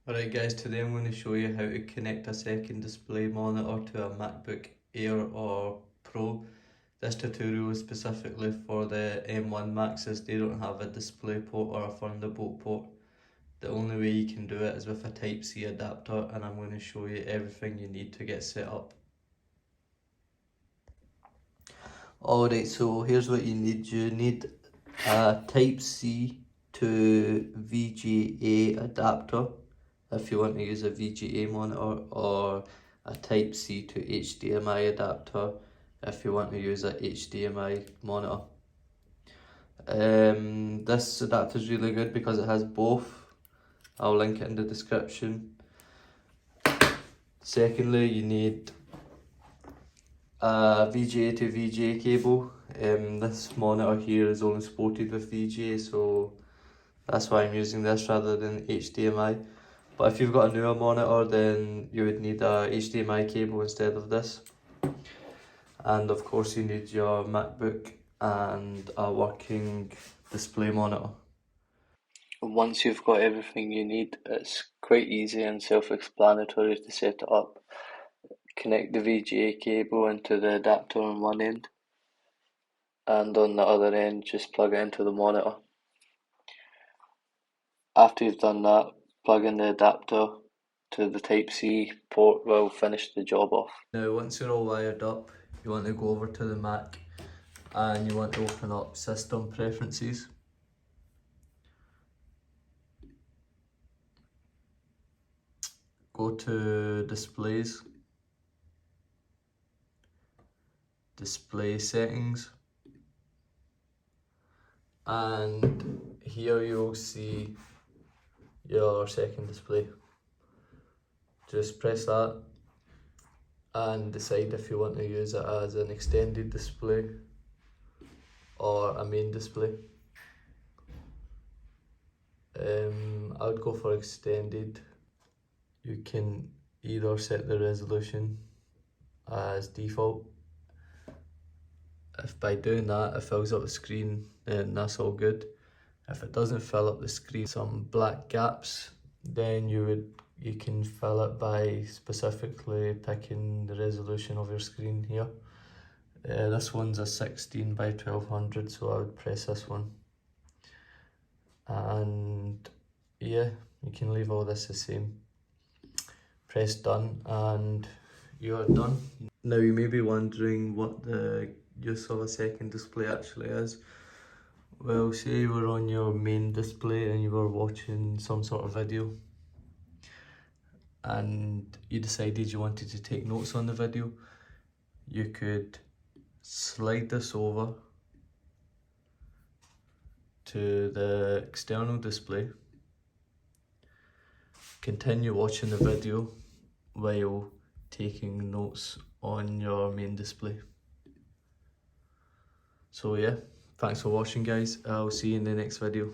Alright guys, today I'm going to show you how to connect a second display monitor to a MacBook Air or Pro. This tutorial is specifically for the M1 Max as they don't have a display port or a Thunderbolt port. The only way you can do it is with a Type-C adapter, and I'm going to show you everything you need to get set up. Alright, so here's what you need. You need a Type-C to VGA adapter if you want to use a VGA monitor, or a Type-C to HDMI adapter if you want to use a HDMI monitor. This adapter is really good because it has both. I'll link it in the description. Secondly, you need a VGA to VGA cable. This monitor here is only supported with VGA, so that's why I'm using this rather than HDMI. But if you've got a newer monitor, then you would need a HDMI cable instead of this. And of course you need your MacBook and a working display monitor. Once you've got everything you need, it's quite easy and self-explanatory to set it up. Connect the VGA cable into the adapter on one end, and on the other end just plug it into the monitor. After you've done that, plug in the adapter to the Type-C port will finish the job off. Now once you're all wired up, you want to go over to the Mac and you want to open up System Preferences. Go to Displays, Display Settings, and here you'll see your second display. Just press that and decide if you want to use it as an extended display or a main display. I would go for extended. You can either set the resolution as default. If by doing that it fills up the screen, then that's all good. If it doesn't fill up the screen, some black gaps, then you can fill it by specifically picking the resolution of your screen here. This one's a 16 by 1200, so I would press this one. And yeah, you can leave all this the same. Press done and you are done. Now you may be wondering what the use of a second display actually is. Well, say you were on your main display and you were watching some sort of video and you decided you wanted to take notes on the video, you could slide this over to the external display, continue watching the video while taking notes on your main display. So yeah, thanks for watching guys, I'll see you in the next video.